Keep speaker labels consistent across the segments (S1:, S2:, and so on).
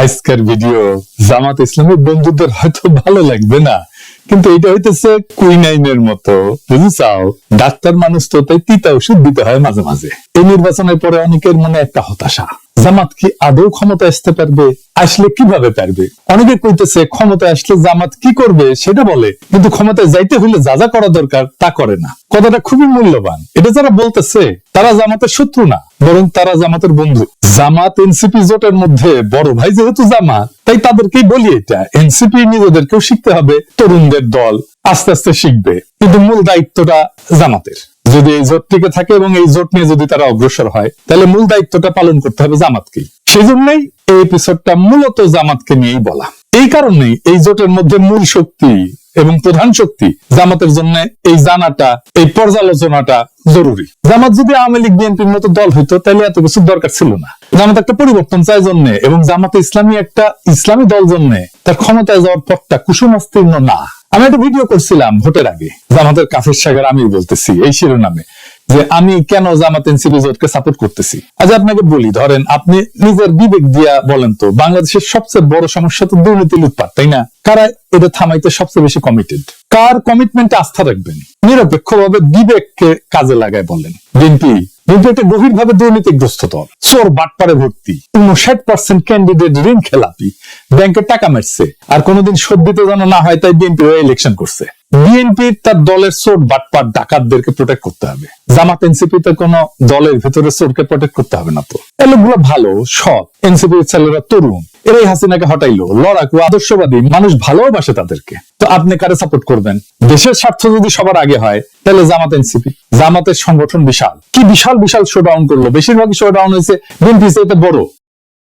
S1: আজকের ভিডিও জামাত ইসলামের বন্ধুদের হয়তো ভালো লাগবে না, কিন্তু এটা হইতেছে কুইনাইনের মতো, বুঝেছাও? ডাক্তার মানুষ তো তাই তিতা ওষুধ দিতে হয় মাঝে মাঝে। এই নির্বাচনের পরে অনেকের মনে একটা হতাশা, জামাত কি আদৌ ক্ষমতা আসতে পারবে? আসলে কিভাবে পারবে? অনেকে কইতেছে ক্ষমতা আসলে জামাত কি করবে সেটা বলে, কিন্তু ক্ষমতায় যাইতে হলে যা যা করা দরকার তা করে না। কথাটা খুবই মূল্যবান। এটা যারা বলতেছে তারা জামাতের শত্রু না, বরং তারা জামাতের বন্ধু। জামাত এনসিপি জোটের মধ্যে বড় ভাই যেহেতু জামাত, তাই তাদেরকেই বলি এটা এনসিপি নিজেদেরকেও শিখতে হবে, তরুণদের দল আস্তে আস্তে শিখবে, কিন্তু মূল দায়িত্বটা জামাতের। যদি এই জোট টিকে থাকে এবং এই জোট নিয়ে যদি তারা অগ্রসর হয়, তাহলে মূল দায়িত্বটা পালন করতে হবে জামাতকেই। সেই জন্যই এই এপিসোডটা মূলত জামাতকে নিয়েই বলা। এই কারণেই এই জোটের মধ্যে মূল শক্তি এবং প্রধান শক্তি জামাতের জন্য এই জানাটা, এই পর্যালোচনাটা জরুরি। জামাত যদি আওয়ামী লীগ বিএনপির মতো দল হইতো তাহলে এত কিছু দরকার ছিল না। জামাত একটা পরিবর্তন চায় জন্যে, এবং জামাতে ইসলামী একটা ইসলামী দল জন্যে তার ক্ষমতায় যাওয়ার পথটা কুসুমাস্তীর্ণ না। আমি একটা ভিডিও করছিলাম ভোটের আগে, জামাতের কাফের সাগর আমি বলতেছি এই শিরোনামে, যে আমি কেন জামাত এনসিপি জোটকে সাপোর্ট করতেছি। আজ আপনাকে বলি, ধরেন আপনি নিজের বিবেক দিয়া বলেন তো, বাংলাদেশের সবচেয়ে বড় সমস্যা তো দুর্নীতি, লুটপাট, তাই না? কারা এটা থামাইতে সবচেয়ে বেশি কমিটেড? কার কমিটমেন্টে আস্থা রাখবেন? নিরপেক্ষভাবে বিবেককে কাজে লাগায় বলেন। বিএনপি একটা গভীরভাবে দুর্নীতিগ্রস্ত দল, চোর বাটপারে ভর্তি, 59% ক্যান্ডিডেট ঋণ খেলাপি, ব্যাংকের টাকা মারছে, আর কোনোদিন শোধ দিতে যেন না হয় তাই বিএনপি ইলেকশন করছে। বিএনপি তার দলের চোর বাটপার ডাকাতদেরকে প্রোটেক্ট করতে হবে। জামাত এনসিপি তে কোন দলের ভেতরে চোরকে প্রোটেক্ট করতে হবে না। তো এই লোকগুলো ভালো, সৎ, এনসিপির ছেলেরা তরুণ, এরাই হাসিনাকে হটাইলো, লড়াকু, আদর্শবাদী, মানুষ ভালোবাসে তাদেরকে। তো আপনি কারে সাপোর্ট করবেন? দেশের স্বার্থ যদি সবার আগে হয় তাহলে জামাত এনসিপি। জামাতের সংগঠন বিশাল, কি বিশাল বিশাল শোডাউন করলো, বেশিরভাগই শোডাউন হয়েছে বিএনপি চাইতে বড়,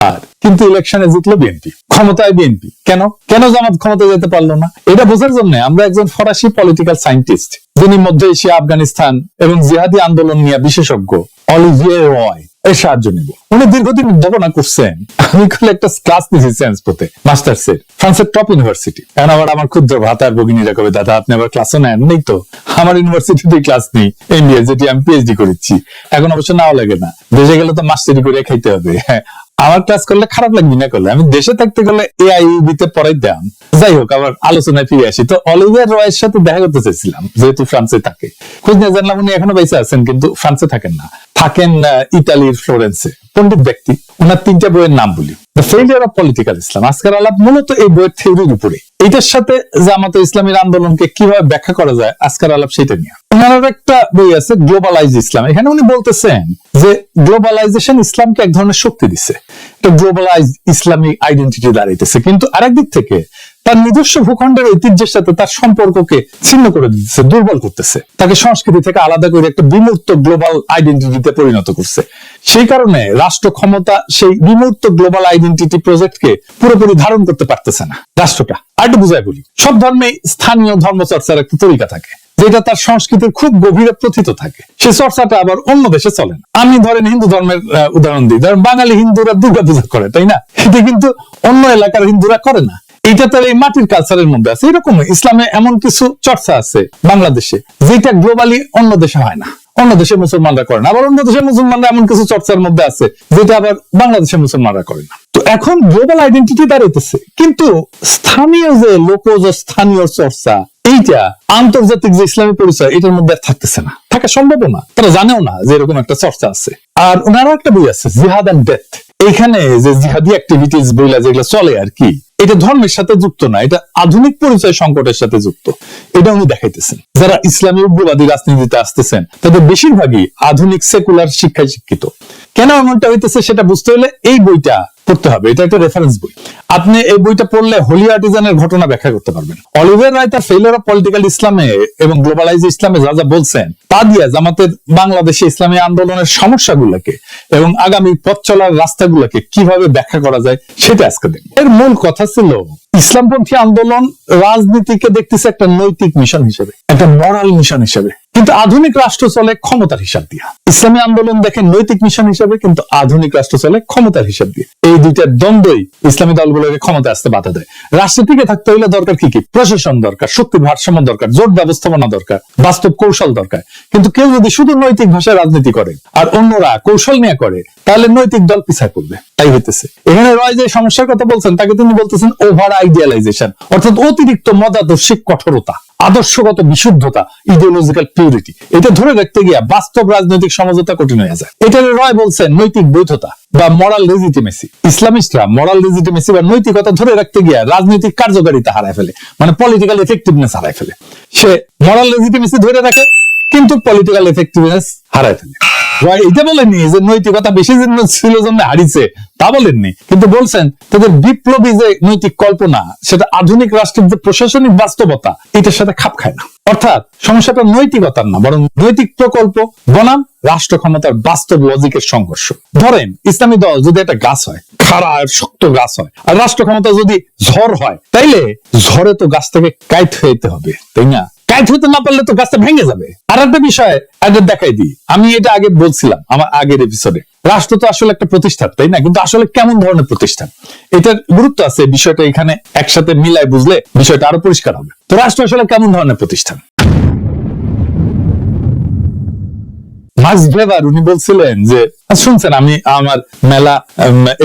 S1: আর কিন্তু ইলেকশনে জিতলো বিএনপি, ক্ষমতায় বিএনপি। কেন কেন জামাত ক্ষমতায় যেতে পারলো না? এটা বোঝার জন্য আমরা একজন ফরাসি পলিটিক্যাল সায়েন্টিস্ট, যিনি মধ্য এশিয়া, আফগানিস্তান এবং জিহাদি আন্দোলন নিয়ে বিশেষজ্ঞ, অলিভিয়ে রয় এর সাহায্য নিব। উনি দীর্ঘদিন অধ্যাপনা করছেন। আমি একটা ক্লাস নিয়েছি সায়েন্স পথে, মাস্টার্সের, ফ্রান্সের টপ ইউনিভার্সিটি। এখন আবার আমার ক্ষুদ্র ভাতার ভগিনীরা কবে, দাদা আপনি আবার ক্লাসও নেন? নেই তো, আমার ইউনিভার্সিটিতে ক্লাস নেই, এমবিএ, যেটি আমি পিএইচডি করেছি। এখন অবশ্য নাও লাগে না, দেশে গেলে তো মাস্টারি করে খাইতে হবে। হ্যাঁ, আমার ক্লাস করলে খারাপ লাগবে না করলে, আমি দেশে থাকতে গেলে এআইইউবি-তে পড়াইতাম। যাই হোক, আবার আলোচনায় ফিরে আসি। তো অলিভিয়ার রয়ের সাথে দেখা করতে চাইছিলাম, যেহেতু ফ্রান্সে থাকে। খোঁজ নিয়ে জানলাম উনি এখনো বেঁচে আছেন, কিন্তু ফ্রান্সে থাকেন না, থাকেন ইতালির ফ্লোরেন্সে। পন্ডিত ব্যক্তি। ওনার 3টা বইয়ের নাম বলি। দ্য ফেইলিয়ার অফ পলিটিক্যাল ইসলাম। আজকের আলাপ মূলত এই বইয়ের থিওরির উপরে। এটার সাথে জামাতে ইসলামীর আন্দোলনকে কিভাবে ব্যাখ্যা করা যায়, আজকের আলাপ সেটা নিয়ে। ওনার একটা বই আছে, গ্লোবালাইজ ইসলাম। এখানে উনি বলতেছেন যে গ্লোবালাইজেশন ইসলামকে এক ধরনের শক্তি দিচ্ছে, এটা গ্লোবালাইজ ইসলামিক আইডেন্টিটি দাঁড়াইতেছে, কিন্তু আরেক দিক থেকে তার নিজস্ব ভূখণ্ডের ঐতিহ্যের সাথে তার সম্পর্ককে ছিন্ন করে দিতেছে, দুর্বল করতেছে, তাকে সংস্কৃতি থেকে আলাদা করে একটা বিমূর্ত গ্লোবাল আইডেন্টিটিতে পরিণত করছে। সেই কারণে রাষ্ট্র ক্ষমতা সেই বিমূর্ত গ্লোবাল আইডেন্টিটি প্রজেক্টকে পুরোপুরি ধারণ করতে পারতেছে না রাষ্ট্রটা। আর একটু বুঝাই বলি, সব ধর্মে স্থানীয় ধর্মচর্চার একটা তরিকা থাকে, যেটা তার সংস্কৃতির খুব গভীরে প্রথিত থাকে। সেই চর্চাটা আবার অন্য দেশে চলে না। আমি ধরেন হিন্দু ধর্মের উদাহরণ দিই, ধরেন বাঙালি হিন্দুরা দুর্গাপূজা করে, তাই না? এটা কিন্তু অন্য এলাকার হিন্দুরা করে না। এটা তার এই মাটির কালচারের মধ্যে আছে। এরকম ইসলামে এমন কিছু চর্চা আছে বাংলাদেশে, যেটা গ্লোবালি অন্য দেশে হয় না, অন্য দেশের মুসলমানরা করে না। আবার অন্য দেশের মুসলমানরা এমন কিছু চর্চার মধ্যে আছে যেটা আবার বাংলাদেশের মুসলমানরা করে না। তো এখন গ্লোবাল আইডেন্টিটি দাঁড়াইতেছে, কিন্তু স্থানীয় যে লোকজ স্থানীয় চর্চা, এইটা আন্তর্জাতিক যে ইসলামী পরিচয়, এটার মধ্যে থাকতেছে না, থাকা সম্ভব না। তারা জানেও না যে এরকম একটা চর্চা আছে। আর ওনারও একটা বই আছে, জিহাদ এন্ড ডেথ। এইখানে যে জিহাদি অ্যাক্টিভিটিস বইলা যেগুলো চলে আর কি, এটা ধর্মের সাথে যুক্ত না, এটা আধুনিক পরিচয় সংকটের সাথে যুক্ত। এটা উনি দেখাইতেছেন। যারা ইসলামী উগ্রবাদী রাজনীতিতে আসতেছেন তাদের বেশিরভাগই আধুনিক সেকুলার শিক্ষায় শিক্ষিত। কেন এমনটা হইতেছে সেটা বুঝতে হলে এই বইটা পড়তে হবে। এটা একটা রেফারেন্স বই। আপনি এই বইটা পড়লে হোলি আর্টিজানের ঘটনা ব্যাখ্যা করতে পারবেন। অলিভিয়ার রায় তার ফেইলিয়ার অফ পলিটিক্যাল ইসলামে এবং গ্লোবালাইজ ইসলামে যা যা বলছেন, তা দিয়ে জামাতের বাংলাদেশে ইসলামী আন্দোলনের সমস্যাগুলোকে এবং আগামী পথ চলার রাস্তাগুলোকে কিভাবে ব্যাখ্যা করা যায় সেটা আজকে দেখব। এর মূল কথা ছিল ইসলামপন্থী আন্দোলন রাজনীতিকে দেখতেছে একটা নৈতিক মিশন হিসেবে, একটা মরাল মিশন হিসেবে, কিন্তু আধুনিক রাষ্ট্র চলে ক্ষমতার হিসাব দিয়া। ইসলামী আন্দোলন দেখে নৈতিক মিশন হিসেবে, কিন্তু আধুনিক রাষ্ট্র চলে ক্ষমতার হিসাব দিয়ে। এই দুইটার দ্বন্দ্বই ইসলামী দলগুলোকে ক্ষমতা আসতে বাধা দেয়। রাষ্ট্র টিকে থাকতে হলে দরকার কি কি? প্রশাসন দরকার, শক্তির ভারসাম্য দরকার, জোট ব্যবস্থাপনা দরকার, বাস্তব কৌশল দরকার। কিন্তু কেউ যদি শুধু নৈতিক ভাষায় রাজনীতি করে আর অন্যরা কৌশল নিয়ে করে, তাহলে নৈতিক দল পিছায় পড়বে। তাই হইতেছে এখানে রয় যে সমস্যার কথা বলছেন, তাকে তিনি বলতেছেন ওভার আইডিয়ালাইজেশন, অর্থাৎ অতিরিক্ত মতাদর্শিক কঠোরতা, আদর্শগত বিশুদ্ধতা, ইডিওলজিক্যাল পিউরিটি। এটা ধরে রাখতে গিয়া বাস্তব রাজনৈতিক সমঝোতা কঠিন হয়ে যায়। এটা রয় বলছেন নৈতিক বৈধতা বা মরাল লেজিটিমেসি। ইসলামিস্টরা মরাল লেজিটিমেসি বা নৈতিকতা ধরে রাখতে গিয়া রাজনৈতিক কার্যকারিতা হারায় ফেলে, মানে পলিটিক্যাল এফেক্টিভনেস হারায় ফেলে। সে মরাল লেজিটিমেসি ধরে রাখে কিন্তু পলিটিক্যাল এফেক্টিভনেস হারায় ফেলে। এটা বলেননি যে নৈতিকতা বেশি ছিল জন্য হারিয়েছে, তা বলেননি, কিন্তু বলছেন তাদের বিপ্লবী যে নৈতিক কল্পনা, সেটা আধুনিক রাষ্ট্রের যে প্রশাসনিক বাস্তবতা, এটার সাথে খাপ খায় না। অর্থাৎ সমস্যাটা নৈতিকতার না, বরং নৈতিক প্রকল্প বনাম রাষ্ট্র ক্ষমতার বাস্তব লজিকের সংঘর্ষ। ধরেন ইসলামী দল যদি একটা গাছ হয়, খাড়া শক্ত গাছ হয়, আর রাষ্ট্র ক্ষমতা যদি ঝড় হয়, তাইলে ঝড়ে তো গাছ থেকে কাইট হইতে হবে, তাই না? কাইট হইতে না পারলে তো গাছটা ভেঙে যাবে। আর একটা বিষয় দেখাই দিই, আমি এটা আগে বলছিলাম আমার আগের এপিসোডে, রাষ্ট্র তো আসলে একটা প্রতিষ্ঠান, তাই না? কিন্তু আসলে কেমন ধরনের প্রতিষ্ঠান, এটার গুরুত্ব আছে। বিষয়টা এখানে একসাথে মিলাই বুঝলে বিষয়টা আরো পরিষ্কার হবে। তো রাষ্ট্র আসলে কেমন ধরনের প্রতিষ্ঠান? মার্কস ভেবার উনি বলছিলেন যে, শুনছেন আমি আমার মেলা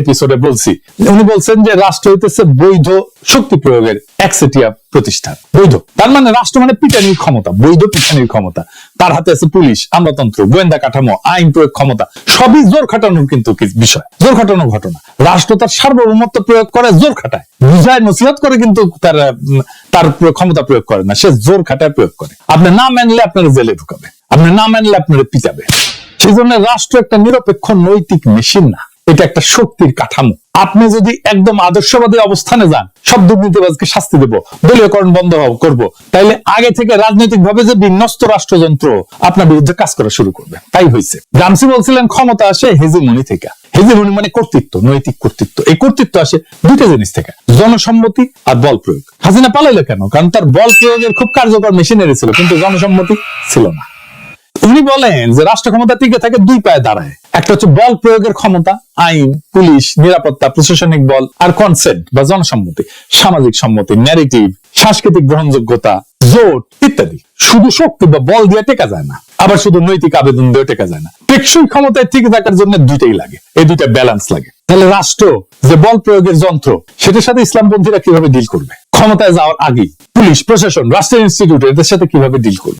S1: এপিসোডে বলছি, উনি বলছেন যে রাষ্ট্র হইতেছে বৈধ শক্তি প্রয়োগের একচেটিয়া প্রতিষ্ঠান। বৈধ তার মানে রাষ্ট্র মানে পিটানির ক্ষমতা, বৈধ পিটানির ক্ষমতা। তার হাতে আছে পুলিশ, আমলাতন্ত্র, গোয়েন্দা কাঠামো, আইন প্রয়োগ ক্ষমতা, সবই জোর খাটানোর কিন্তু বিষয়, জোর খাটানোর ঘটনা। রাষ্ট্র তার সার্বভৌমত্ব প্রয়োগ করে, জোর খাটায়, বুঝায়, নসিহত করে, কিন্তু তার ক্ষমতা প্রয়োগ করে না, সে জোর খাটায় প্রয়োগ করে। আপনি না মানলে আপনার জেলে ঢুকাবে, আপনি না মানলে আপনার পিটাবে। সেই জন্য রাষ্ট্র একটা নিরপেক্ষ নৈতিক মেশিন না, এটা একটা শক্তির কাঠামো। আপনি যদি একদম আদর্শবাদী অবস্থানে যান, সব দুর্নীতিবাজকে শাস্তি দেব, দলীয়করণ বন্ধ করব, তাইলে আগে থেকে রাজনৈতিক ভাবে যে বিন্যস্ত রাষ্ট্রযন্ত্র আপনার বিরুদ্ধে কাজ করা শুরু করবে। তাই হয়েছে। গ্রামসি বলছিলেন ক্ষমতা আসে হেজিমনি থেকে। হেজিমনি মানে কর্তৃত্ব, নৈতিক কর্তৃত্ব। এই কর্তৃত্ব আসে দুইটা জিনিস থেকে, জনসম্মতি আর বল প্রয়োগ। হাসিনা পালাইলো কেন? কারণ তার বল প্রয়োগের খুব কার্যকর মেশিনারি ছিল, কিন্তু জনসম্মতি ছিল না। উনি বলেন যে রাষ্ট্র ক্ষমতা টিকে থাকে দুই পায়ে দাঁড়ায়। একটা হচ্ছে বল প্রয়োগের ক্ষমতা, আইন, পুলিশ, নিরাপত্তা, প্রশাসনিক বল, আর কনসেন্ট বা জনসম্মতি, সামাজিক সম্মতি, ন্যারেটিভ, সাংস্কৃতিক গ্রহণযোগ্যতা, জোট ইত্যাদি। শুধু শক্তি বা বল দিয়ে টেকা যায় না, আবার শুধু নৈতিক আবেদন দিয়ে টেকা যায় না। টেকসই ক্ষমতায় টিকে থাকার জন্য দুইটাই লাগে, এই দুইটা ব্যালেন্স লাগে। তাহলে রাষ্ট্র যে বল প্রয়োগের যন্ত্র, সেটার সাথে ইসলামপন্থীরা কিভাবে ডিল করবে? ক্ষমতায় যাওয়ার আগে পুলিশ, প্রশাসন, রাষ্ট্রের ইনস্টিটিউট, এদের সাথে কিভাবে ডিল করবে?